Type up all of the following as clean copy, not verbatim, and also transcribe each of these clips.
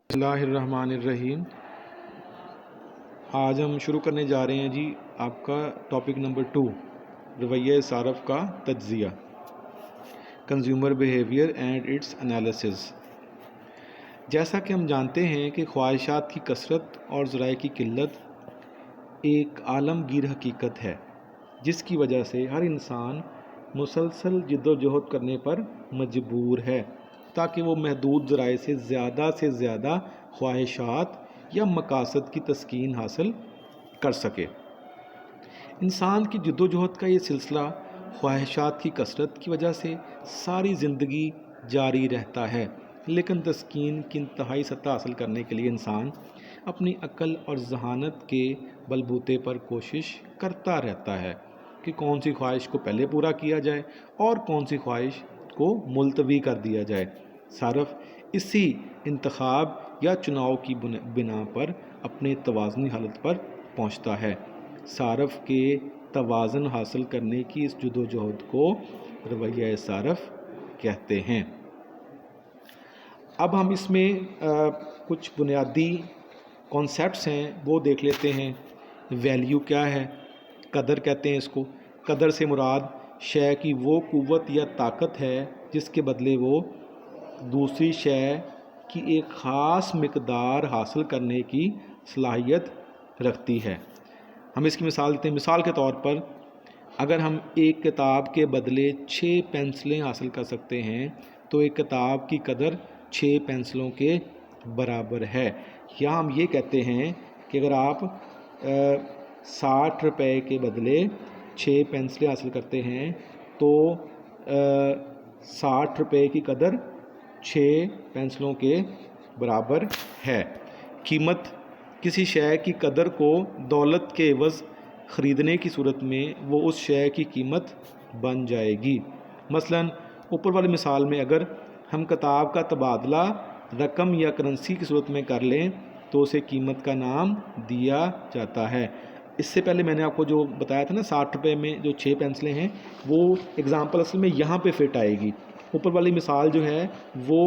बिस्मिल्लाहिर्रहमानिर्रहीम। आज हम शुरू करने जा रहे हैं जी आपका टॉपिक नंबर 2, रवैया सारफ का तज्ज़िया, consumer behaviour and its analysis. जैसा कि हम जानते हैं कि ख्वाहिशात की कसरत और ज़राए की किल्लत एक आलमगीर हकीकत है, जिसकी वजह से हर इंसान मुसलसल जिद्दोजहद करने पर मजबूर है ताकि वो महदूद ज़राए से ज़्यादा ख्वाहिशात या मकासद की तस्कीन हासिल कर सके। इंसान की जिद्दोजहद का ये सिलसिला ख्वाहिशात की कसरत की वजह से सारी ज़िंदगी जारी रहता है, लेकिन तस्कीन की इंतहाई सतह हासिल करने के लिए इंसान अपनी अक्ल और जहानत के बलबूते पर कोशिश करता रहता है कि कौन सी ख्वाहिश को पहले पूरा किया जाए और कौन सी ख्वाहिश को मुलतवी कर दिया जाए। सारफ इसी इंतखाब या चुनाव की बिना पर अपने तवाज़नी हालत पर पहुंचता है। सारफ के तवाज़न हासिल करने की इस जद्दोजहद को रवैया सारफ कहते हैं। अब हम इसमें कुछ बुनियादी कॉन्सेप्ट्स हैं वो देख लेते हैं। वैल्यू क्या है? कदर कहते हैं इसको। कदर से मुराद शय की वो क़ुव्वत या ताकत है जिसके बदले वो दूसरी शय की एक ख़ास मिक़दार हासिल करने की सलाहियत रखती है। हम इसकी मिसाल देते हैं। मिसाल के तौर पर अगर हम एक किताब के बदले 6 पेंसिलें हासिल कर सकते हैं तो एक किताब की कदर 6 पेंसिलों के बराबर है। या हम ये कहते हैं कि अगर आप 60 रुपये के बदले 6 पेंसिलें हासिल करते हैं तो 60 रुपये की कदर 6 पेंसिलों के बराबर है। कीमत किसी शय की कदर को दौलत के एवज़ ख़रीदने की सूरत में वो उस शय की कीमत बन जाएगी। मसलन ऊपर वाली मिसाल में अगर हम किताब का तबादला रकम या करेंसी की सूरत में कर लें तो उसे कीमत का नाम दिया जाता है। इससे पहले मैंने आपको जो बताया था ना, 60 रुपये में जो 6 पेंसिलें हैं, वो एग्ज़ाम्पल असल में यहाँ पे फिट आएगी। ऊपर वाली मिसाल जो है वो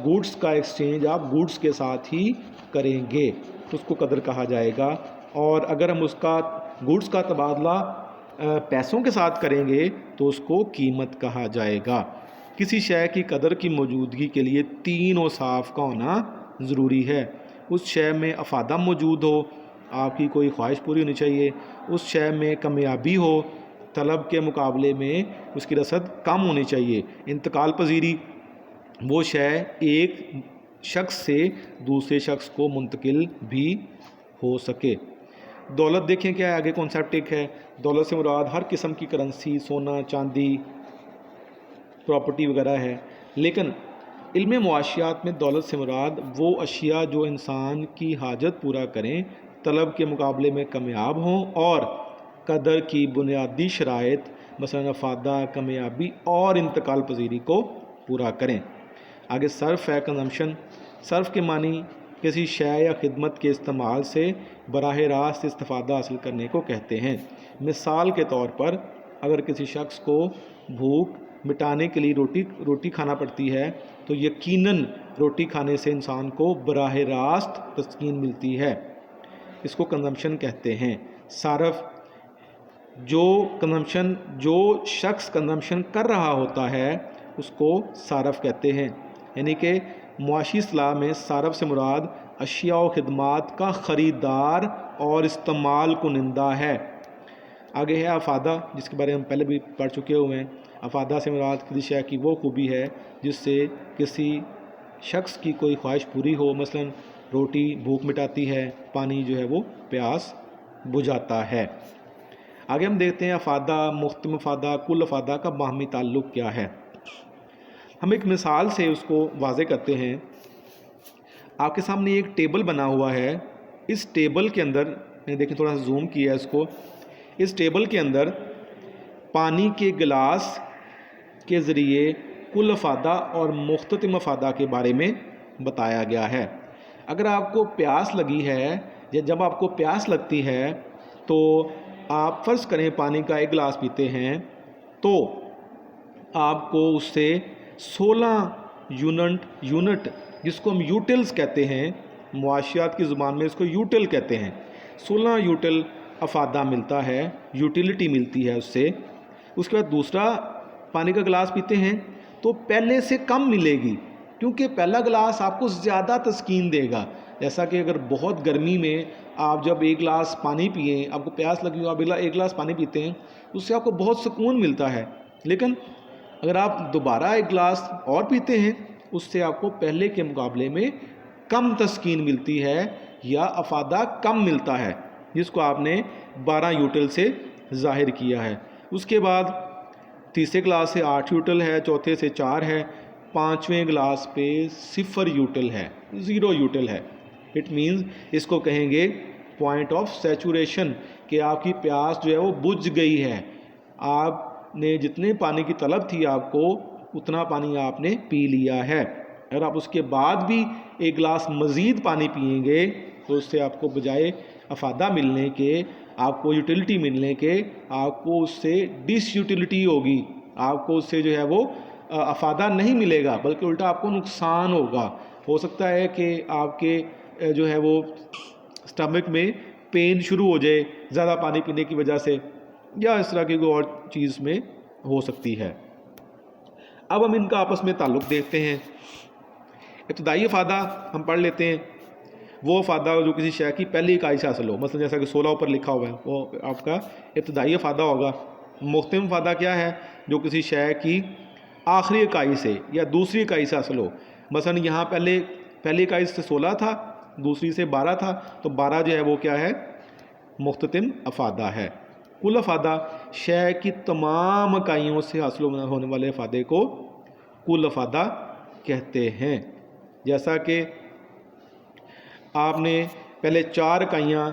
गुड्स का एक्सचेंज आप गुड्स के साथ ही करेंगे तो उसको कदर कहा जाएगा, और अगर हम उसका गुड्स का तबादला पैसों के साथ करेंगे तो उसको कीमत कहा जाएगा। किसी शय की कदर की मौजूदगी के लिए 3 औसाफ का होना ज़रूरी है। उस शय में अफादा मौजूद हो, आपकी कोई ख्वाहिश पूरी होनी चाहिए। उस शय में कामयाबी हो, तलब के मुकाबले में उसकी रसद कम होनी चाहिए। इंतकाल पजीरी, वो शय एक शख्स से दूसरे शख्स को मुंतकिल भी हो सके। दौलत देखें क्या है, आगे कॉन्सेप्ट एक है। दौलत से मुराद हर किस्म की करेंसी, सोना, चांदी, प्रॉपर्टी वगैरह है। लेकिन इल्म मुआशियात में दौलत से मुराद वो अशिया जो इंसान की हाजत पूरा करें, तलब के मुकाबले में कामयाब हों और कदर की बुनियादी शराइत मसलन अफादा, कामयाबी और इंतकाल पजीरी को पूरा करें। आगे सर्फ है, कंजम्पशन। सर्फ के मानी किसी शय या खिदमत के इस्तेमाल से बराह रास्त इस्तिफ़ादा हासिल करने को कहते हैं। मिसाल के तौर पर अगर किसी शख्स को भूख मिटाने के लिए रोटी खाना पड़ती है तो यकीनन रोटी खाने से इंसान को बराह रास्त तस्कीन मिलती है। इसको कंजम्पशन कहते हैं। सारफ जो शख्स कंजम्पशन कर रहा होता है उसको सारफ कहते हैं। यानी कि मुआशी इस्लाह में सारफ से मुराद अशिया व खिदमात का ख़रीदार और इस्तेमाल कुनिंदा है। आगे है अफादा, जिसके बारे में हम पहले भी पढ़ चुके हुए हैं। अफादा से मुराद किसी शय की वो खूबी है जिससे किसी शख्स की कोई ख्वाहिश पूरी हो। मसलन रोटी भूख मिटाती है, पानी जो है वो प्यास बुझाता है। आगे हम देखते हैं अफादा, मुख्तम अफादा, कुल अफादा का बाहमी ताल्लुक़ क्या है। हम एक मिसाल से उसको वाज़े करते हैं। आपके सामने एक टेबल बना हुआ है। इस टेबल के अंदर, मैंने देखें थोड़ा सा जूम किया है इसको, इस टेबल के अंदर पानी के गिलास के ज़रिए कुल अफादा और मुख्ततिम अफादा के बारे में बताया गया है। अगर आपको प्यास लगी है या जब आपको प्यास लगती है तो आप फ़र्ज़ करें पानी का एक गिलास पीते हैं तो आपको उससे 16 यूनिट जिसको हम यूटिल्स कहते हैं, मुआशियात की ज़ुबान में इसको यूटिल कहते हैं। 16 यूटिल अफादा मिलता है, यूटिलिटी मिलती है उससे। उसके बाद दूसरा पानी का गिलास पीते हैं तो पहले से कम मिलेगी, क्योंकि पहला गिलास आपको ज़्यादा तस्कीन देगा। जैसा कि अगर बहुत गर्मी में आप जब एक गिलास पानी पिए, आपको प्यास लगी हो, आप एक गिलास पानी पीते हैं, उससे आपको बहुत सुकून मिलता है। लेकिन अगर आप दोबारा एक गिलास और पीते हैं, उससे आपको पहले के मुकाबले में कम तस्कीन मिलती है या अफादा कम मिलता है, जिसको आपने 12 यूटिल से ज़ाहिर किया है। उसके बाद तीसरे गिलास से 8 यूटिल है, चौथे से 4 है, पाँचवें गिलास पे 0 यूटिल है, 0 यूटिल है। इट मीन्स इसको कहेंगे पॉइंट ऑफ सैचुरेशन, कि आपकी प्यास जो है वो बुझ गई है। आपने जितने पानी की तलब थी आपको, उतना पानी आपने पी लिया है। अगर आप उसके बाद भी एक गिलास मज़ीद पानी पिएंगे तो उससे आपको बजाय अफादा मिलने के, आपको यूटिलिटी मिलने के, आपको उससे डिसयूटिलिटी होगी। आपको उससे जो है वो अफादा नहीं मिलेगा, बल्कि उल्टा आपको नुकसान होगा। हो सकता है कि आपके जो है वो स्टमक में पेन शुरू हो जाए ज़्यादा पानी पीने की वजह से, या इस तरह की कोई और चीज़ में हो सकती है। अब हम इनका आपस में ताल्लुक़ देखते हैं। इब्तिदाई अफादा हम पढ़ लेते हैं। वो अफादा जो किसी शय की पहली इकाई से हासिल हो, मतलब जैसा कि 16 ऊपर लिखा हुआ है, वो आपका इब्तिदाई अफादा होगा। मुख्तम अफादा क्या है? जो किसी शय की आखिरी इकाई से या दूसरी इकाई से हासिल हो। मसलन यहाँ पहली इकाई से 16 था, दूसरी से 12 था, तो 12 जो है वो क्या है? मुख्तम अफादा है। कुल अफादा शय की तमाम इकाइयों से हासिल होने वाले अफादे को कुल अफादा कहते हैं। जैसा कि आपने पहले 4 इकाइयाँ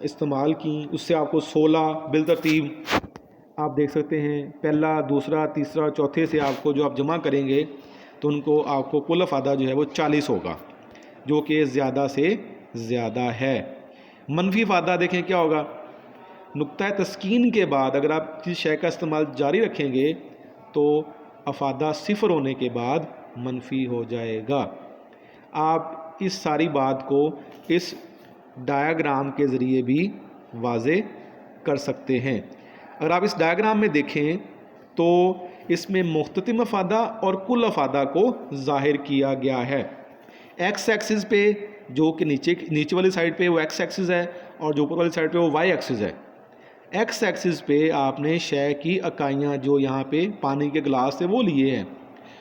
इस्तेमाल की, उससे आपको 16 बिलतरतीब आप देख सकते हैं। पहला, दूसरा, तीसरा, चौथे से आपको जो आप जमा करेंगे तो उनको आपको कुल अफादा जो है वो 40 होगा, जो कि ज़्यादा से ज़्यादा है। मनफी अफादा देखें क्या होगा? नुक्ता तस्कीन के बाद अगर आप किसी शय का इस्तेमाल जारी रखेंगे तो अफादा 0 होने के बाद मनफी हो जाएगा। आप इस सारी बात को इस डायग्राम के ज़रिए भी वाज़े कर सकते हैं। अगर आप इस डायग्राम में देखें तो इसमें मुख्ततिम अफादा और कुल अफादा को ज़ाहिर किया गया है। एक्स एक्सिस पे, जो कि नीचे वाली साइड पे वो एक्स एक्सिस है, और जो ऊपर वाली साइड पे वो वाई एक्सिस है। एक्स एक्सिस पे आपने शय की इकाइयाँ जो यहाँ पे पानी के गिलास से वो लिए हैं,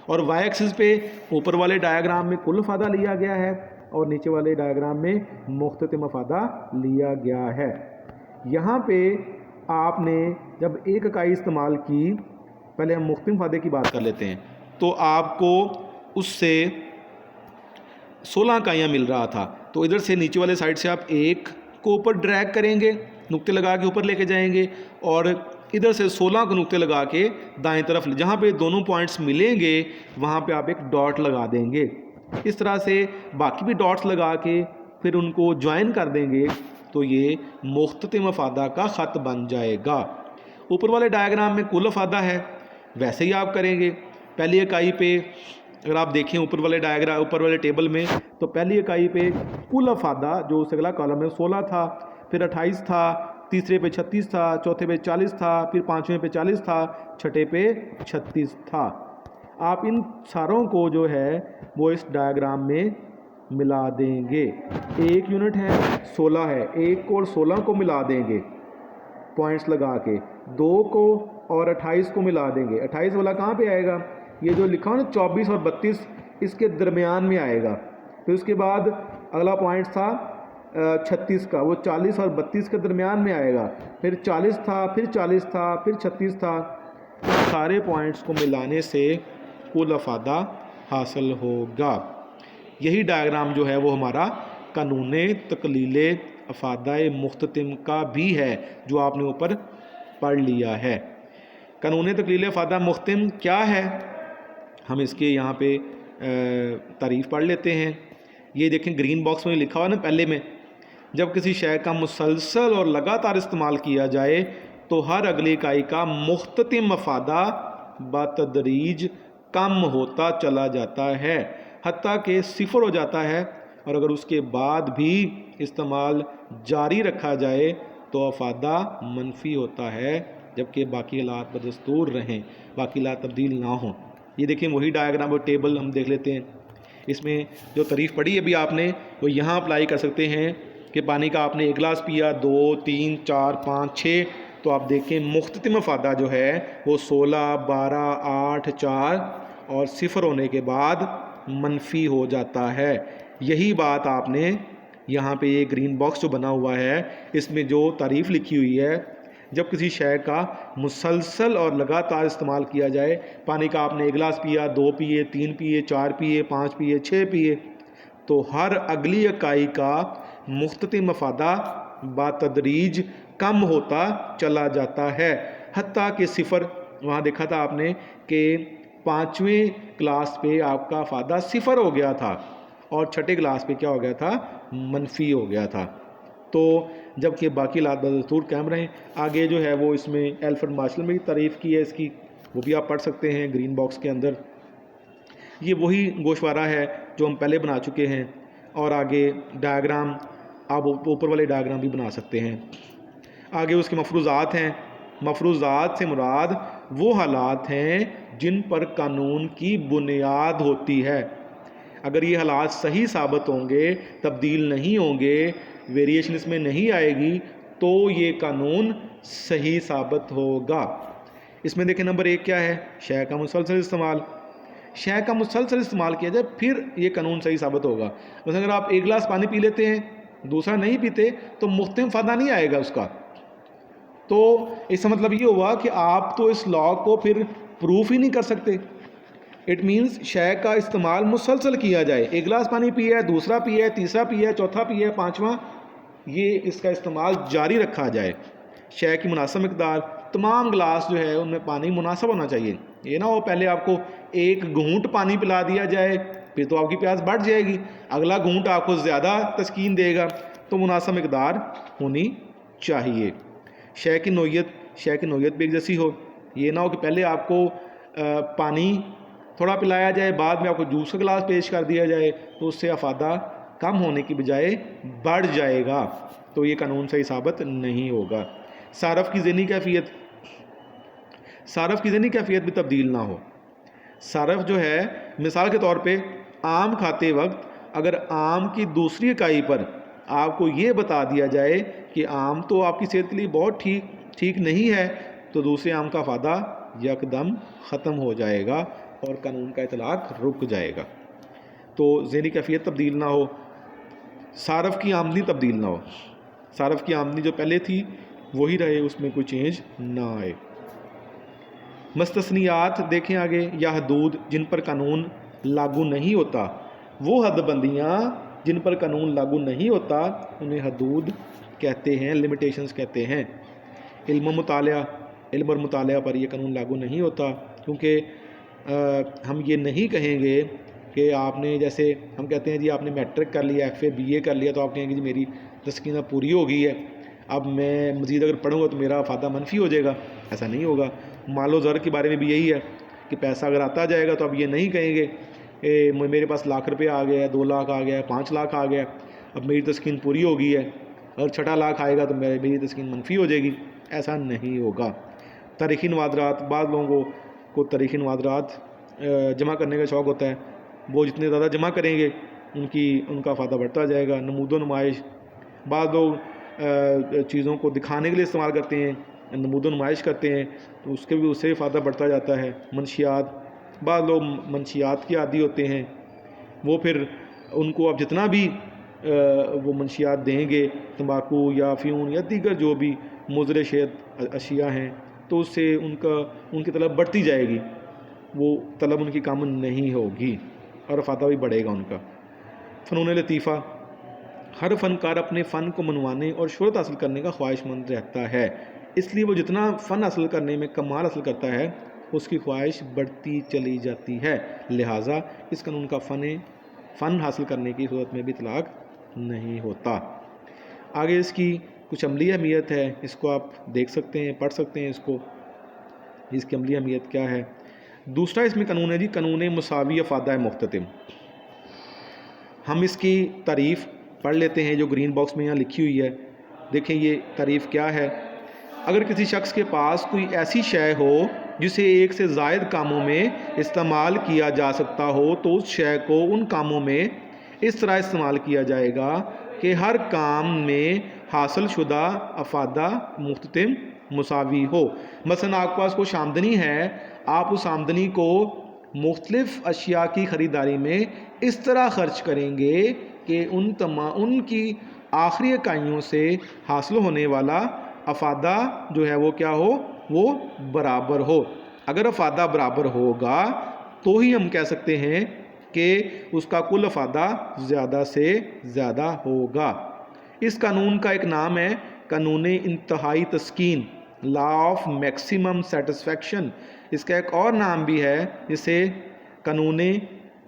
और वाई एक्सिस पे ऊपर वाले डायग्राम में कुल अफादा लिया गया है और नीचे वाले डायग्राम में मुख्ततिम अफादा लिया गया है। यहाँ पे आपने जब एक इकाई इस्तेमाल की, पहले हम मुख्ततिम अफादे की बात कर लेते हैं, तो आपको उससे 16 इकाइयाँ मिल रहा था। तो इधर से नीचे वाले साइड से आप एक को ऊपर ड्रैग करेंगे, नुक्ते लगा के ऊपर लेके जाएंगे, और इधर से 16 को नुक्ते लगा के दाएं तरफ, जहाँ पे दोनों पॉइंट्स मिलेंगे वहाँ पे आप एक डॉट लगा देंगे। इस तरह से बाकी भी डॉट्स लगा के फिर उनको ज्वाइन कर देंगे, तो ये मुख्ततिम अफादा का ख़त बन जाएगा। ऊपर वाले डायग्राम में कुल अफादा है, वैसे ही आप करेंगे। पहली इकाई पे अगर आप देखें ऊपर वाले टेबल में, तो पहली इकाई पे कुल अफादा जो उससे अगला कॉलम है 16 था, फिर 28 था, तीसरे पे 36 था, चौथे पे 40 था, फिर पाँचवें पे 40 था, छठे पे 36 था। आप इन सारों को जो है वो इस डायग्राम में मिला देंगे। एक यूनिट है 16 है, एक को और 16 को मिला देंगे पॉइंट्स लगा के, 2 को और 28 को मिला देंगे। 28 वाला कहाँ पे आएगा? ये जो लिखा हो ना 24 और 32, इसके दरमियान में आएगा। फिर उसके बाद अगला पॉइंट था 36 का, वो 40 और 32 के दरमियान में आएगा। फिर 40 था, फिर 40 था, फिर 36 था। सारे पॉइंट्स को मिलाने से कुल अफादा हासिल होगा। यही डायग्राम जो है वो हमारा कानून तकलील अफादाए मुख्ततिम का भी है, जो आपने ऊपर पढ़ लिया है। कानून तकलील अफादा मुख्ततिम क्या है, हम इसके यहाँ पे तारीफ़ पढ़ लेते हैं। ये देखें ग्रीन बॉक्स में लिखा हुआ ना पहले में, जब किसी शय का मुसलसल और लगातार इस्तेमाल किया जाए तो हर अगली इकाई का मुख्ततिम अफादा बतदरीज कम होता चला जाता है। हत्ता कि सिफर हो जाता है, और अगर उसके बाद भी इस्तेमाल जारी रखा जाए तो अफादा मनफी होता है, जबकि बाकी हालात बदस्तूर रहें, बाकी हालात तब्दील ना हों। ये देखिए वही डायग्राम और टेबल हम देख लेते हैं। इसमें जो तारीफ़ पढ़ी अभी आपने वो यहाँ अप्लाई कर सकते हैं कि पानी का आपने 1 गिलास पिया, 2, 3, 4, 5, 6, तो आप देखें मुख्ततिम अफादा जो है वो 16, 12, 8, 4 और सिफर होने के बाद मनफी हो जाता है। यही बात आपने यहाँ पे ये ग्रीन बॉक्स जो बना हुआ है इसमें जो तारीफ़ लिखी हुई है, जब किसी शय का मुसलसल और लगातार इस्तेमाल किया जाए, पानी का आपने 1 गिलास पिया, 2 पिए, 3 पिए, 4 पिए, 5 पिए, 6 पिए, तो हर अगली इकाई का मुख्ततिम अफादा बातदरीज कम होता चला जाता है, हत्ता कि सिफर, वहाँ देखा था आपने कि 5वें क्लास पे आपका अफादा सिफर हो गया था और छठे क्लास पे क्या हो गया था, मनफी हो गया था। तो जबकि बाकी हालात बदस्तूर कायम रहें। आगे जो है वो इसमें एल्फ्रेड मार्शल में भी तारीफ़ की है इसकी, वो भी आप पढ़ सकते हैं ग्रीन बॉक्स के अंदर। ये वही गोशवारा है जो हम पहले बना चुके हैं, और आगे डायग्राम आप ऊपर वाले डायग्राम भी बना सकते हैं। आगे उसके मफरूज़ात हैं। मफरूज़ात से मुराद वो हालात हैं जिन पर कानून की बुनियाद होती है। अगर ये हालात सही साबित होंगे, तब्दील नहीं होंगे, वेरिएशन इसमें नहीं आएगी, तो ये कानून सही साबित होगा। इसमें देखें नंबर 1 क्या है, शय का मुसलसल इस्तेमाल। शय का मुसलसल इस्तेमाल किया जाए फिर ये कानून सही साबित होगा। बस अगर आप 1 गिलास पानी पी लेते हैं, दूसरा नहीं पीते, तो मुख्तलिफ फ़ायदा नहीं आएगा उसका। तो इसका मतलब ये हुआ कि आप तो इस लॉ को फिर प्रूफ ही नहीं कर सकते। इट मीन्स शय का इस्तेमाल मुसलसल किया जाए, 1 गिलास पानी पिया है, दूसरा पिया है, तीसरा पिया है, चौथा पिया है, पाँचवा, ये इसका इस्तेमाल जारी रखा जाए। शय की मुनासिब मिकदार, तमाम गिलास जो है उनमें पानी मुनासिब होना चाहिए। ये ना हो पहले आपको 1 घूंट पानी पिला दिया जाए, फिर तो आपकी प्यास बढ़ जाएगी, अगला घूंट आपको ज़्यादा तस्कीन देगा। तो मुनासिब मिकदार होनी चाहिए। शय की नौयत भी एक जैसी हो। ये ना हो कि पहले आपको पानी थोड़ा पिलाया जाए, बाद में आपको जूस का गिलास पेश कर दिया जाए, तो उससे अफादा कम होने की बजाय बढ़ जाएगा, तो ये कानून सही साबित नहीं होगा। सारफ़ की ज़हनी कैफियत भी तब्दील ना हो। सारफ़ जो है, मिसाल के तौर पे आम खाते वक्त अगर आम की दूसरी इकाई पर आपको ये बता दिया जाए कि आम तो आपकी सेहत के लिए बहुत ठीक नहीं है, तो दूसरे आम का फ़ायदा यकदम ख़त्म हो जाएगा और कानून का इतलाक़ रुक जाएगा। तो ज़हनी कैफियत तब्दील ना हो, सारफ़ की आमदनी तब्दील ना हो, सारफ़ की आमदनी जो पहले थी वही रहे, उसमें कोई चेंज ना आए। मस्तस्नियात देखें आगे, या हदूद जिन पर कानून लागू नहीं होता। वो हदबंदियाँ जिन पर कानून लागू नहीं होता उन्हें हदूद कहते हैं, लिमिटेशंस कहते हैं। इल्म और मुतालिया पर यह कानून लागू नहीं होता, क्योंकि हम ये नहीं कहेंगे कि आपने, जैसे हम कहते हैं जी आपने मैट्रिक कर लिया, FA BA कर लिया, तो आप कहेंगे जी मेरी तस्कीन पूरी हो गई है, अब मैं मज़ीद अगर पढ़ूँगा तो मेरा फ़ायदा मनफी हो जाएगा। ऐसा नहीं होगा। मालो ज़र के बारे में भी यही है कि पैसा अगर आता जाएगा तो अब ये नहीं कहेंगे कि मेरे पास लाख रुपये आ गया है, 2 लाख आ गया है, 5 लाख आ गया, अब मेरी तस्कीन पूरी हो गई है, अगर 6 लाख आएगा तो मेरी तस्कीन मनफी हो जाएगी। ऐसा नहीं होगा। तारीख़ी नवादरात, बाद लोगों को तारीख़ी नवादरात जमा करने का शौक़ होता है, वो जितने ज़्यादा जमा करेंगे उनका फ़ायदा बढ़ता जाएगा। नमूदो नुमाइश, बाद लोग चीज़ों को दिखाने के लिए इस्तेमाल करते हैं, नमूदो नुमाइश करते हैं, तो उससे फ़ायदा बढ़ता जाता है। मंशियात, बाद लोग मंशियात के आदी होते हैं, वो फिर उनको आप जितना भी वो मंशियात देंगे, तंबाकू या अफ़ीम या दीगर जो भी मुज़र शेद अशिया हैं, तो उससे उनकी तलब बढ़ती जाएगी, वो तलब उनकी कम नहीं होगी और फ़ायदा भी बढ़ेगा उनका। फ़नून लतीफ़ा, हर फ़नकार अपने फ़न को मनवाने और शोहरत हासिल करने का ख्वाहिशमंद रहता है, इसलिए वो जितना फ़न हासिल करने में कमाल हासिल करता है उसकी ख्वाहिश बढ़ती चली जाती है। लिहाजा इस कानून का फ़न हासिल करने की सूरत में भी इतलाक़ नहीं होता। आगे इसकी कुछ अमली अहमियत है, इसको आप देख सकते हैं, पढ़ सकते हैं इसकी अमली अहमियत क्या है। दूसरा इसमें कानून है जी, कानून मुसावी अफ़ादा मुख्ततिम। हम इसकी तारीफ़ पढ़ लेते हैं जो ग्रीन बॉक्स में यहाँ लिखी हुई है। देखें ये तारीफ़ क्या है। अगर किसी शख्स के पास कोई ऐसी शय हो जिसे एक से ज़ायद कामों में इस्तेमाल किया जा सकता हो तो उस शय को उन कामों में इस तरह इस्तेमाल किया जाएगा कि हर काम में हासिल शुदा अफादा मुख्ततिम मुसावी हो। मसलन आपके पास कुछ आमदनी है, आप उस आमदनी को मुख्तलिफ़ अशिया की ख़रीदारी में इस तरह ख़र्च करेंगे कि उनकी आखिरी इकाइयों से हासिल होने वाला अफादा जो है वो क्या हो, वो बराबर हो। अगर अफादा बराबर होगा तो ही हम कह सकते हैं कि उसका कुल अफादा ज़्यादा से ज़्यादा होगा। इस कानून का एक नाम है कानून इंतहाई तस्कीन, लॉ ऑफ मैक्सिमम सेटिस्फेक्शन। इसका एक और नाम भी है जिसे कानून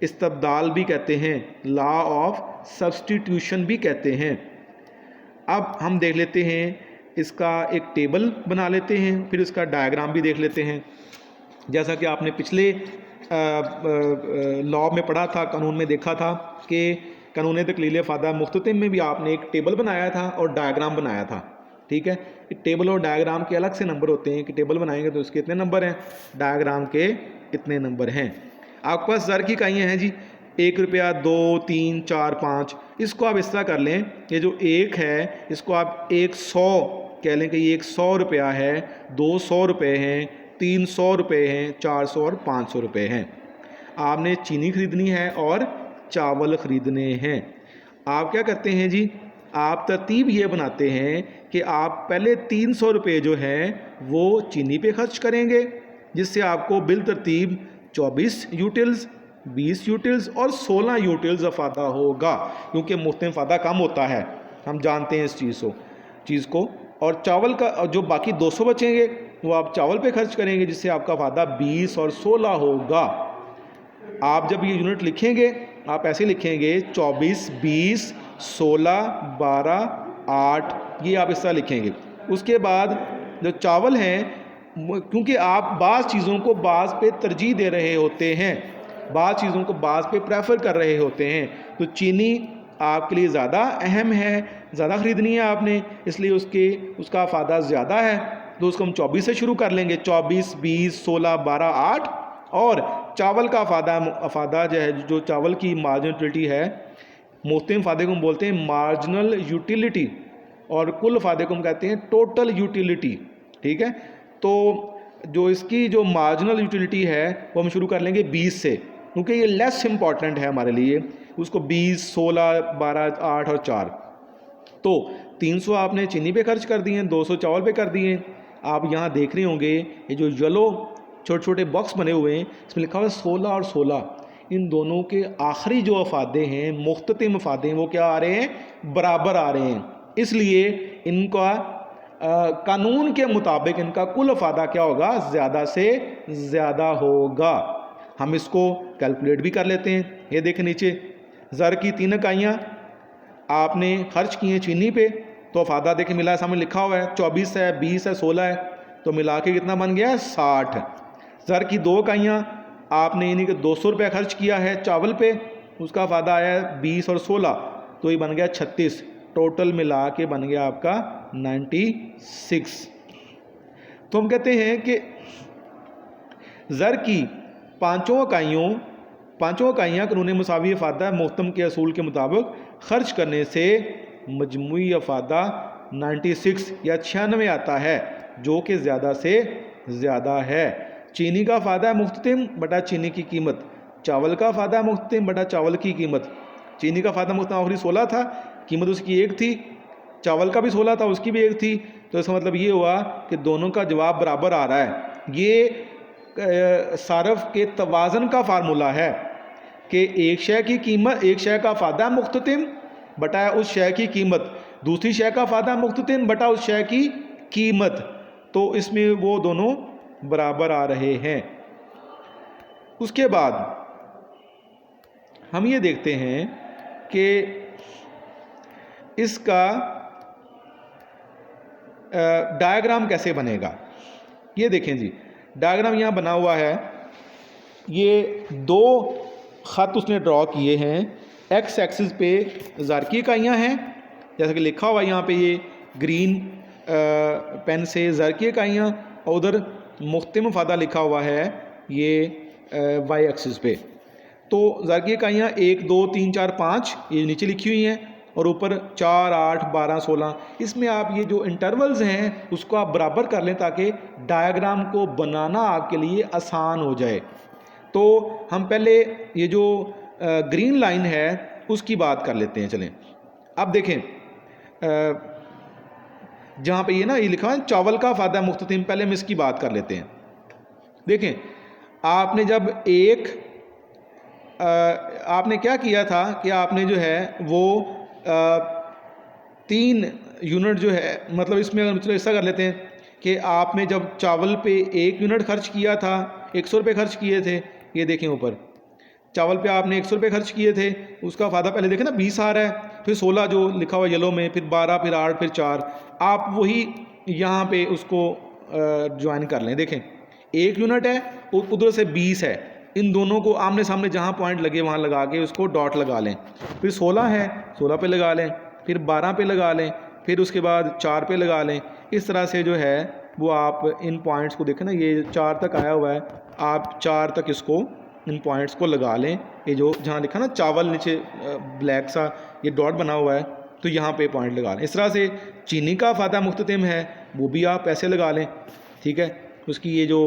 इस्तबदाल भी कहते हैं, लॉ ऑफ सब्स्टिट्यूशन भी कहते हैं। अब हम देख लेते हैं, इसका एक टेबल बना लेते हैं, फिर इसका डायग्राम भी देख लेते हैं। जैसा कि आपने पिछले लॉ में पढ़ा था, कानून में देखा था कि कानून तकलील फ़ादा मुख्ततिम में भी आपने एक टेबल बनाया था और डायग्राम बनाया था। ठीक है, टेबल और डायग्राम के अलग से नंबर होते हैं कि टेबल बनाएंगे तो इसके इतने नंबर हैं, डायग्राम के इतने नंबर हैं। आपके पास ज़र की इकाइयाँ हैं जी, 1 रुपया, 2, 3, 4, 5। इसको आप इस तरह कर लें, ये जो 1 है इसको आप 100 कह लें कि ये 100 रुपया है, 200 रुपये हैं, 300 रुपये हैं, 400 और 500 रुपये हैं। आपने चीनी खरीदनी है और चावल ख़रीदने हैं। आप क्या करते हैं जी, आप तरतीब ये बनाते हैं कि आप पहले 300 रुपये जो है वो चीनी पे खर्च करेंगे, जिससे आपको बिल तरतीब 24 यूटिल्स, 20 यूटिल्स और 16 यूटिल्स अफादा होगा, क्योंकि मुख्तलिफ अफादा कम होता है, हम जानते हैं इस चीज़ को। और चावल का जो बाकी 200 बचेंगे वो आप चावल पे खर्च करेंगे, जिससे आपका अफादा 20 और 16 होगा। आप जब ये यूनिट लिखेंगे आप ऐसे लिखेंगे 24, 20, 16, 12, 8, ये आप इस तरह लिखेंगे। उसके बाद जो चावल हैं, क्योंकि आप बाज़ चीज़ों को बाज़ पे तरजीह दे रहे होते हैं, बाज़ चीज़ों को बाज़ पे प्रेफर कर रहे होते हैं, तो चीनी आपके लिए ज़्यादा अहम है, ज़्यादा ख़रीदनी है आपने, इसलिए उसका अफादा ज़्यादा है, तो उसको हम 24 से शुरू कर लेंगे। 24, 20, 16, 12, 8। और चावल का अफादा जो है, जो चावल की मार्जिनल यूटिलिटी है, मुख्तलिफ अफादे को हम बोलते हैं मार्जिनल यूटिलिटी, और कुल अफादे को हम कहते हैं टोटल यूटिलिटी। ठीक है, तो जो इसकी जो मार्जिनल यूटिलिटी है वो हम शुरू कर लेंगे 20 से, क्योंकि ये लेस इम्पॉर्टेंट है हमारे लिए। उसको 20, 16, 12, 8 और 4। तो 300 आपने चीनी पे खर्च कर दिए, 200 चावल पे कर दिए। आप यहाँ देख रहे होंगे ये जो येलो छोटे छोटे बॉक्स बने हुए हैं, इसमें लिखा हुआ है 16 और 16। इन दोनों के आखिरी जो अफादे हैं, मुख्ततिम अफादे हैं, वो क्या आ रहे हैं, बराबर आ रहे हैं। इसलिए इनका कानून के मुताबिक इनका कुल अफादा क्या होगा, ज़्यादा से ज़्यादा होगा। हम इसको कैलकुलेट भी कर लेते हैं। ये देखें नीचे, ज़र की 3 इकाइयाँ आपने खर्च की हैं चीनी पे, तो अफादा देखें मिला है, सामने लिखा हुआ है 24 है, 20 है, 16 है, तो मिला के कितना बन गया, 60। ज़र की 2 इकाइयाँ आपने यानी कि 200 रुपये खर्च किया है चावल पे, उसका अफादा आया है 20 और 16, तो ये बन गया 36। टोटल मिला के बन गया आपका 96। तो हम कहते हैं कि ज़र की पाँचों इकाइयाँ कानून मुसावी अफादा मुहतम के असूल के मुताबिक खर्च करने से मजमूई अफादा 96 या 96 आता है, जो कि ज़्यादा से ज़्यादा है। चीनी का अफादा मुख्ततिम बटा चीनी की कीमत, चावल का अफादा मुख्ततिम बटा चावल की कीमत। चीनी का अफादा मुख्ततिम आखिरी 16 था, कीमत उसकी 1 थी, चावल का भी 16 था, उसकी भी 1 थी। तो इसका मतलब ये हुआ कि दोनों का जवाब बराबर आ रहा है। ये सारफ के तवाज़न का फार्मूला है कि एक शय की कीमत, एक शय का अफादा मुख्ततिम बटा उस शय की कीमत, दूसरी शय का अफादा मुख्ततिम बटा उस शय की कीमत, तो इसमें वो दोनों बराबर आ रहे हैं। उसके बाद हम ये देखते हैं कि इसका डायग्राम कैसे बनेगा। ये देखें जी, डायग्राम यहाँ बना हुआ है, ये 2 ख़त उसने ड्रॉ किए हैं। एक्स एक्सिस पे ज़ारकी इकाइयाँ हैं, जैसा कि लिखा हुआ है यहाँ पे ये ग्रीन पेन से ज़ारकी इकाइयाँ, और उधर मुख्तलिफ मफादा लिखा हुआ है ये वाई एक्सिस पे। तो ज़ारकी इकाइयाँ 1 2 3 4 5 ये नीचे लिखी हुई हैं, और ऊपर 4 8 12 16। इसमें आप ये जो इंटरवल्स हैं उसको आप बराबर कर लें ताकि डायग्राम को बनाना आपके लिए आसान हो जाए। तो हम पहले ये जो ग्रीन लाइन है उसकी बात कर लेते हैं। चलें, अब देखें जहाँ पे ये ना ये लिखा है चावल का फ़ायदा मुख्ततिम, पहले हम इसकी बात कर लेते हैं। देखें, आपने जब आपने क्या किया था कि आपने जो है वो 3 यूनिट जो है, मतलब इसमें मतलब ऐसा कर लेते हैं कि आपने जब चावल पे 1 यूनिट खर्च किया था, 100 रुपये खर्च किए थे। ये देखें ऊपर चावल पे आपने 100 रुपये खर्च किए थे, उसका फ़ायदा पहले देखें ना 20 आ रहा है, फिर 16 जो लिखा हुआ येलो में, फिर 12, फिर 8, फिर 4। आप वही यहाँ पे उसको ज्वाइन कर लें। देखें 1 यूनिट है, उधर से 20 है, इन दोनों को आमने सामने जहाँ पॉइंट लगे वहाँ लगा के उसको डॉट लगा लें। फिर 16 है, 16 पे लगा लें, फिर 12 पे लगा लें, फिर उसके बाद 4 पे लगा लें। इस तरह से जो है वो आप इन पॉइंट्स को देखें ना, ये 4 तक आया हुआ है, आप 4 तक इसको इन पॉइंट्स को लगा लें। ये जो जहाँ लिखा ना चावल नीचे ब्लैक सा ये डॉट बना हुआ है, तो यहाँ पे पॉइंट लगा लें। इस तरह से चीनी का फ़ायदा मुख्ततिम है, वो भी आप ऐसे लगा लें। ठीक है, उसकी ये जो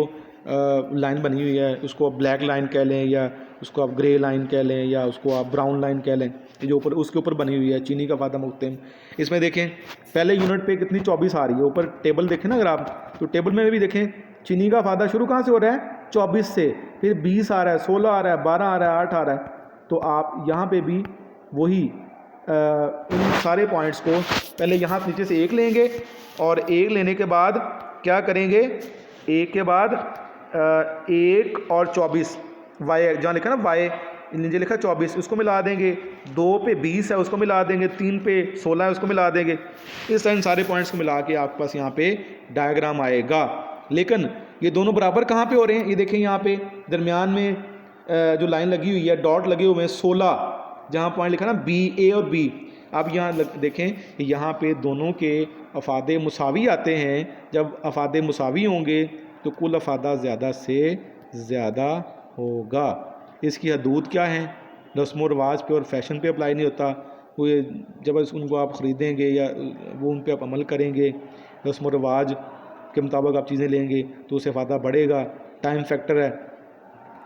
लाइन बनी हुई है उसको आप ब्लैक लाइन कह लें, या उसको आप ग्रे लाइन कह लें, या उसको आप ब्राउन लाइन कह लें, ये जो ऊपर उसके ऊपर बनी हुई है चीनी का फ़ायदा मुख्ततिम। इसमें देखें पहले यूनिट पे कितनी 24 आ रही है, ऊपर टेबल देखें ना अगर आप, तो टेबल में भी देखें चीनी का फ़ायदा शुरू कहाँ से हो रहा है, 24 से, फिर 20 आ रहा है, 16 आ रहा है, 12 आ रहा है, 8 आ रहा है। तो आप यहाँ पे भी वही इन सारे पॉइंट्स को पहले यहाँ नीचे से 1 लेंगे, और 1 लेने के बाद क्या करेंगे, 1 के बाद 1 और 24 वाई जहाँ लिखा ना वाई नीचे लिखा 24 उसको मिला देंगे, 2 पे 20 है उसको मिला देंगे, 3 पे 16 है उसको मिला देंगे। इस टाइम सारे पॉइंट्स को मिला के आपके पास यहाँ पे डायग्राम आएगा। लेकिन ये दोनों बराबर कहाँ पे हो रहे हैं, ये देखें यहाँ पे दरमियान में जो लाइन लगी हुई है, डॉट लगे हुए हैं 16, जहाँ पॉइंट लिखा ना बी, ए और बी। अब यहाँ देखें कि यहाँ पे दोनों के अफादे मुसावी आते हैं। जब अफादे मुसावी होंगे तो कुल अफादा ज़्यादा से ज़्यादा होगा। इसकी हदूद क्या है, रस्म व रवाज पे और फैशन पे अप्लाई नहीं होता। वो जब उनको आप ख़रीदेंगे या वो उन पे आप अमल करेंगे, रस्म व रवाज के मुताबिक आप चीज़ें लेंगे तो उससे फ़ायदा बढ़ेगा। टाइम फैक्टर है,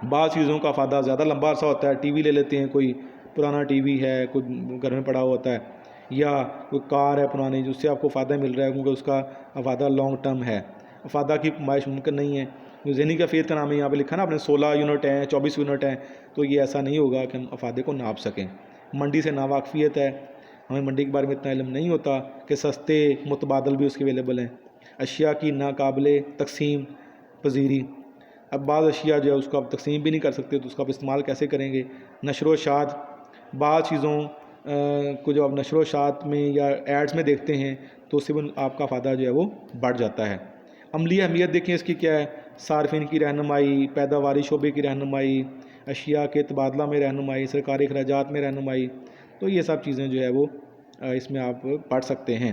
बाज़ चीज़ों का फ़ायदा ज़्यादा लंबा अर्सा होता है। टीवी ले लेते हैं, कोई पुराना टीवी है, कोई घर में पड़ा हुआ होता है, या कोई कार है पुरानी जिससे आपको फ़ायदा मिल रहा है क्योंकि उसका फ़ायदा लॉन्ग टर्म है। फ़ायदा की कमाइश मुमकिन नहीं है। जो ज़हनी कैफियत का नाम है यहाँ पे लिखा ना आपने, 16 यूनिट हैं, 24 यूनिट हैं, तो ये ऐसा नहीं होगा कि हम अफादे को नाप सकें। मंडी से नावाकफियत है, हमें मंडी के बारे में इतना इल्म नहीं होता कि सस्ते मुतबादल भी उसके अवेलेबल हैं। अशिया की नाकाबिले तकसीम पजीरी, अब बाज़ अशिया जो है उसको आप तकसीम भी नहीं कर सकते, तो उसका आप इस्तेमाल कैसे करेंगे। नशर व शात, बाज़ चीज़ों को जब आप नशर व शात में या एड्स में देखते हैं तो उससे भी आपका फ़ायदा जो है वो बढ़ जाता है। अमली अहमियत देखें इसकी क्या है, सार्फिन की रहनुमाई, पैदावारी शोबे की रहनुमाई, अशिया के तबादला में रहनुमाई, सरकारी अखराजात में रहनुमाई, तो ये सब चीज़ें जो है वो इसमें आप पढ़ सकते हैं।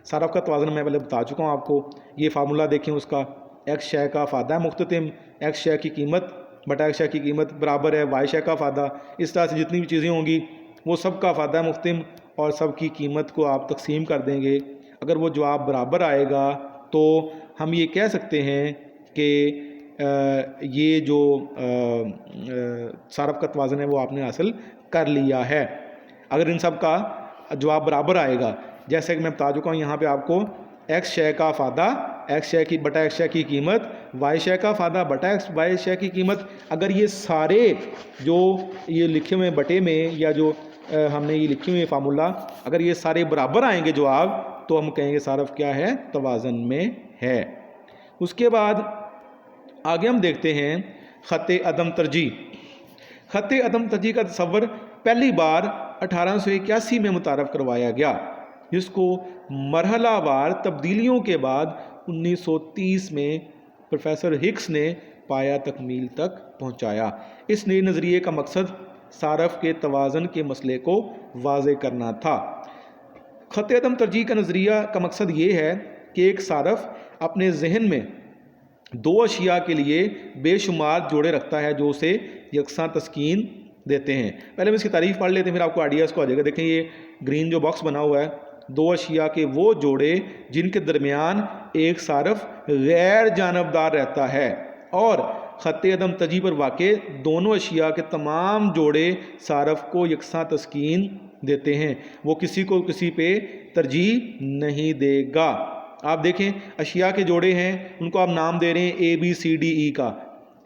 सारफ का तवाज़ुन मैं पहले बता चुका हूँ आपको। ये फार्मूला देखें उसका, एक्स शय का फ़ायदा मुख्ततिम, एक्स शय की कीमत बटा एक्स शय की कीमत बराबर है वाई शय का फ़ायदा। इस तरह से जितनी भी चीज़ें होंगी वो सब का फ़ायदा मुख्ततिम और सब की कीमत को आप तकसीम कर देंगे। अगर वो जवाब बराबर आएगा तो हम ये कह सकते हैं कि ये जो सारफ का तवाज़ुन है वो आपने हासिल कर लिया है। अगर इन सब का जवाब बराबर आएगा, जैसे कि मैं बता चुका हूँ यहाँ पे आपको, एक्स शय का फ़ायदा एक्स शय की बटा एक्स शय की कीमत, वाई शय का फ़ायदा बटा एक्स वाई शय की कीमत। अगर ये सारे जो ये लिखे हुए बटे में या जो हमने ये लिखे हुए फार्मूला, अगर ये सारे बराबर आएंगे जवाब, तो हम कहेंगे सारफ क्या है, तवाज़ुन में है। उसके बाद आगे हम देखते हैं ख़त अदम तरजीह। ख़त अदम तरजीह का तसव्वुर पहली बार 1881 में मुतारफ़ करवाया गया, जिसको मरहलावार तब्दीलियों के बाद 1930 में प्रोफेसर हिक्स ने पाया तकमील तक पहुंचाया। इस नए नज़रिए का मकसद सारफ के तवाज़न के मसले को वाज़े करना था। ख़त अदम तरजीह का नज़रिया का मकसद ये है कि एक सारफ अपने जहन में दो अशिया के लिए बेशुमार जोड़े रखता है जो उसे यकसां तस्कीन देते हैं। पहले हम इसकी तारीफ़ पढ़ लेते हैं, फिर आपको आइडिया इसको आ जाएगा। देखें ये ग्रीन जो बॉक्स बना हुआ है, दो अशिया के वो जोड़े जिनके दरमियान एक सारफ गैर जानबदार रहता है, और ख़त अदम तरजीह पर वाक़े दोनों अशिया के तमाम जोड़े सारफ को यकसां तस्कीन देते हैं, वो किसी को किसी पे तरजीह नहीं देगा। आप देखें अशिया के जोड़े हैं, उनको आप नाम दे रहे हैं ABCDE का।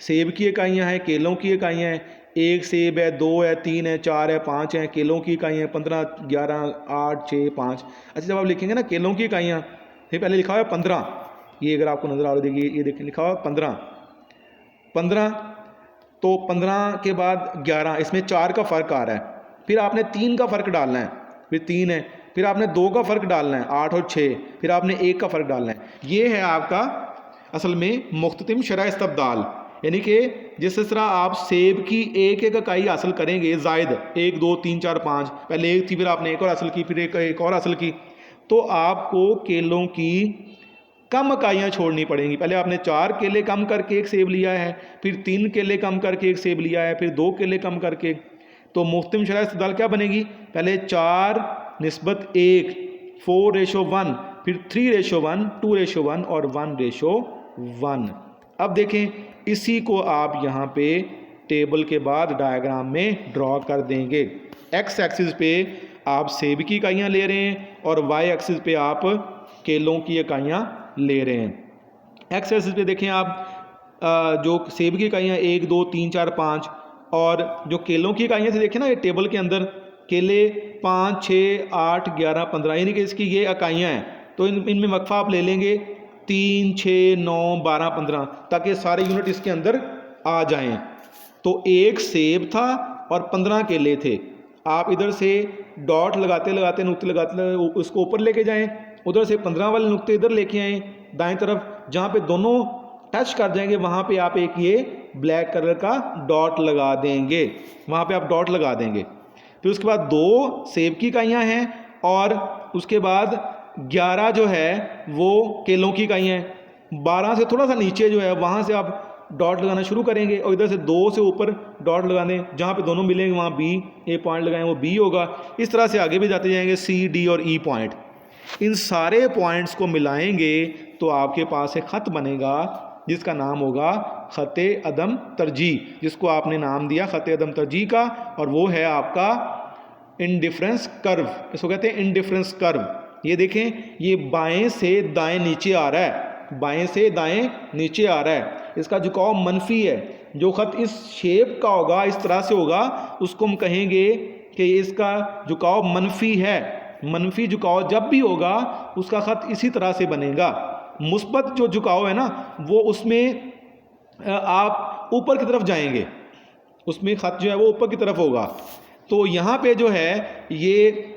सेब की इकाइयाँ हैं, केलों की इकाइयाँ हैं, 1 सेब है, 2 है, 3 है, 4 है, 5 हैं। केलों की इकाइयाँ 15, 11, 8, 6, 5। अच्छा, जब आप लिखेंगे ना केलों की इकाइयाँ, फिर पहले लिखा हुआ है 15, ये अगर आपको नज़र आ रहा है, ये देखें लिखा हुआ है 15, तो 15 के बाद 11, इसमें 4 का फ़र्क आ रहा है। फिर आपने 3 का फ़र्क डालना है, फिर 3 है, फिर आपने 2 का फ़र्क डालना है, 8 और 6, फिर आपने 1 का फ़र्क डालना है। ये है आपका असल में मुख्ततिम शरह इस्तब्दाल, यानी कि जिस तरह आप सेब की एक एक इकाई हासिल करेंगे ज़ायद 1, 2, 3, 4, 5, पहले 1 थी, फिर आपने 1 और हासिल की, फिर एक और हासिल की, तो आपको केलों की कम इकाइयाँ छोड़नी पड़ेंगी। पहले आपने 4 केले कम करके 1 सेब लिया है, फिर 3 केले कम करके 1 सेब लिया है, फिर 2 केले कम करके, तो मुख्ततिम शरह इस्तब्दाल क्या बनेगी? पहले 4:1, 4:1, फिर 3:1, 2:1 और 1:1। अब देखें इसी को आप यहाँ पे टेबल के बाद डायग्राम में ड्रॉ कर देंगे। एक्स एक्सिस पे आप सेब की इकाइयाँ ले रहे हैं और वाई एक्सिस पे आप केलों की इकाइयाँ ले रहे हैं। एक्स एक्सिस पे देखें आप जो सेब की इकाइयाँ 1, 2, 3, 4, 5, और जो केलों की इकाइयाँ से देखें ना, ये टेबल के अंदर केले 5, 6, 8, 11, 15, यानी कि इसकी ये इकाइयाँ हैं, तो इनमें वक्फा आप ले लेंगे 3, 6, 9, 12, 15, ताकि सारे यूनिट इसके अंदर आ जाएं। तो 1 सेब था और 15 केले थे। आप इधर से डॉट लगाते लगाते, नुक्ते लगाते उसको ऊपर लेके जाएं, उधर से 15 वाले नुक्ते इधर लेके आएँ दाएं तरफ, जहाँ पे दोनों टच कर जाएंगे वहाँ पे आप एक ये ब्लैक कलर का डॉट लगा देंगे, वहाँ पे आप डॉट लगा देंगे। फिर उसके बाद 2 सेब की इकाइयाँ हैं और उसके बाद 11 जो है वो केलों की इकाइयाँ हैं। 12 से थोड़ा सा नीचे जो है वहाँ से आप डॉट लगाना शुरू करेंगे और इधर से 2 से ऊपर डॉट लगा दें, जहाँ पे दोनों मिलेंगे वहाँ B, A पॉइंट लगाएं वो B होगा। इस तरह से आगे भी जाते जाएंगे C, D और E पॉइंट। इन सारे पॉइंट्स को मिलाएंगे तो आपके पास एक ख़त बनेगा जिसका नाम होगा ख़त अदम तरजीह, जिसको आपने नाम दिया ख़त अदम तरजीह का, और वो है आपका इंडिफरेंस कर्व। इसको कहते हैं इंडिफरेंस कर्व। ये देखें, ये बाएं से दाएं नीचे आ रहा है, बाएं से दाएं नीचे आ रहा है, इसका झुकाव मनफी है। जो ख़त इस शेप का होगा, इस तरह से होगा, उसको हम कहेंगे कि इसका झुकाव मनफी है। मनफी झुकाव जब भी होगा उसका ख़त इसी तरह से बनेगा। मुस्बत जो झुकाव है ना, वो उसमें आप ऊपर की तरफ जाएंगे, उसमें ख़त जो है वो ऊपर की तरफ होगा। तो यहाँ पे जो है ये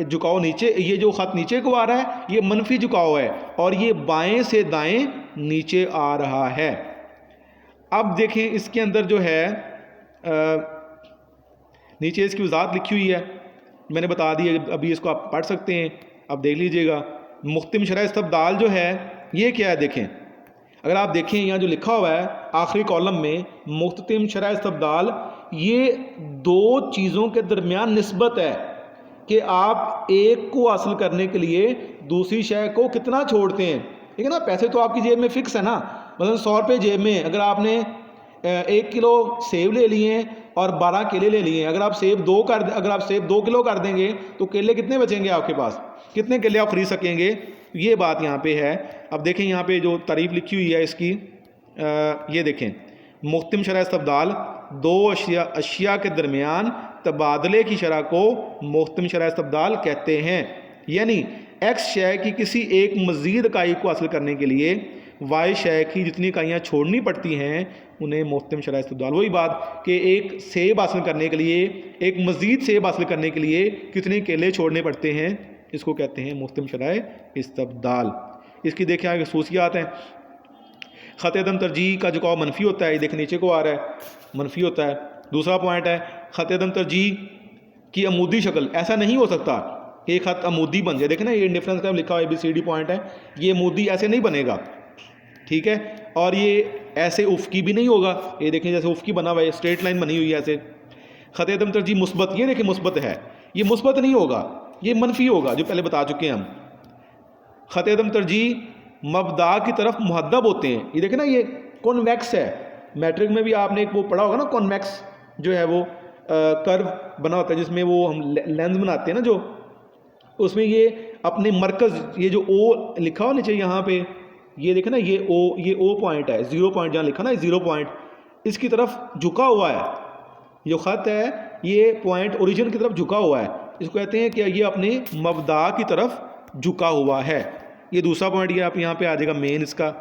झुकाव नीचे, ये जो ख़त नीचे को आ रहा है ये मनफी झुकाव है, और ये बाएं से दाएं नीचे आ रहा है। अब देखें इसके अंदर जो है नीचे इसकी वजाहत लिखी हुई है, मैंने बता दी, अभी इसको आप पढ़ सकते हैं, अब देख लीजिएगा। मुख्ततिम शरह इस्तब्दाल जो है ये क्या है, देखें अगर आप देखें यहाँ जो लिखा हुआ है आखिरी कॉलम में, मुख्ततिम शरह इस्तब्दाल, ये 2 चीज़ों के दरमियान निस्बत है कि आप एक को हासिल करने के लिए दूसरी शय को कितना छोड़ते हैं। ठीक है ना, पैसे तो आपकी जेब में फ़िक्स है ना, मतलब 100 रुपये जेब में, अगर आपने 1 किलो सेब ले लिए और 12 केले ले लिए, अगर आप सेब 2 किलो कर देंगे तो केले कितने बचेंगे आपके पास, कितने केले आप खरीद सकेंगे। ये बात यहाँ पे है। अब देखें यहाँ पे जो तारीफ़ लिखी हुई है इसकी, ये देखें, मुख्ततिम शरह इस्तब्दाल 2 अशिया के दरमियान तबादले की शरह को मुख्ततिम शरह इस्तब्दाल कहते हैं। यानी एक्स शय की किसी एक मज़ीद इकाई को हासिल करने के लिए वाई शय की जितनी इकाइयाँ छोड़नी पड़ती हैं उन्हें मुख्ततिम शरह इस्तब्दाल। वही बात कि एक सेब हासिल करने के लिए, एक मज़ीद सेब हासिल करने के लिए कितने केले छोड़ने पड़ते हैं, इसको कहते हैं मुख्ततिम शरह इस्तब्दाल। इसकी देखें आगे खसूसियात हैं। ख़त अदम तरजीह का झुकाव मनफी होता है, ये देखें नीचे को आ रहा है, मनफी होता है। दूसरा पॉइंट है खत अदम तरजीह की अमूदी शक्ल, ऐसा नहीं हो सकता कि खत अमूदी बन जाए। देखें ना ये डिफरेंस का लिखा हुआ ABCD पॉइंट है, ये अमूदी ऐसे नहीं बनेगा, ठीक है। और ये ऐसे उफ़की भी नहीं होगा, ये देखें जैसे उफ़की बना हुआ है, स्ट्रेट लाइन बनी हुई है ऐसे। खत अदम तरजीह मुस्बत, ये देखें मुस्बत है, ये मुस्बत नहीं होगा, ये मनफी होगा, जो पहले बता चुके हैं हम। खत अदम तरजीह मबदा की तरफ मुहद्दब होते हैं, ये देखें ना ये कॉन्वेक्स है। मैट्रिक में भी आपने एक वो पढ़ा होगा ना, कॉन्वेक्स जो है वो कर्व बना होता है जिसमें वो हम लेंस बनाते हैं ना, जो उसमें ये अपने मरकज़, ये जो ओ लिखा हो नीचे यहाँ पे, ये देखें ना ये ओ पॉइंट है, 0 पॉइंट जहाँ लिखा ना 0 पॉइंट, इसकी तरफ झुका हुआ है। जो ख़त है ये पॉइंट ओरिजिन की तरफ झुका हुआ है, इसको कहते हैं कि ये अपने मबदा की तरफ झुका हुआ है। ये दूसरा पॉइंट, ये आप यहाँ पे आ जाएगा मेन इसका।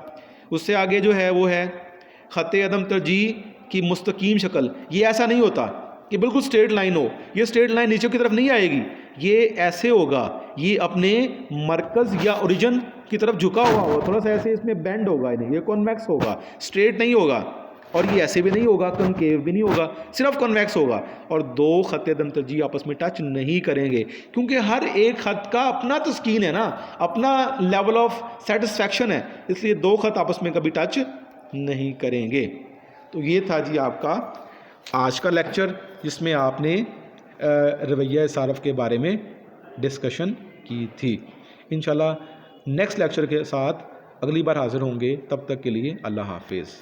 उससे आगे जो है वो है ख़त अदम तरजीह की मुस्तकीम शक्ल, ये ऐसा नहीं होता कि बिल्कुल स्ट्रेट लाइन हो, ये स्ट्रेट लाइन नीचे की तरफ नहीं आएगी, ये ऐसे होगा, ये अपने मरकज़ या ओरिजिन की तरफ झुका हुआ होगा, थोड़ा सा ऐसे इसमें बेंड होगा, ये कॉन्वेक्स होगा, स्ट्रेट नहीं होगा। और ये ऐसे भी नहीं होगा, कनकेव भी नहीं होगा, सिर्फ कॉन्वेक्स होगा। और दो ख़त अदम तरजीह आपस में टच नहीं करेंगे, क्योंकि हर एक ख़त का अपना तस्कीन है ना, अपना लेवल ऑफ सेटिस्फैक्शन है, इसलिए दो ख़त आपस में कभी टच नहीं करेंगे। तो ये था जी आपका आज का लेक्चर, जिसमें आपने रवैया सारफ़ के बारे में डिस्कशन की थी। इंशाल्लाह नेक्स्ट लेक्चर के साथ अगली बार हाज़िर होंगे, तब तक के लिए अल्लाह हाफिज़।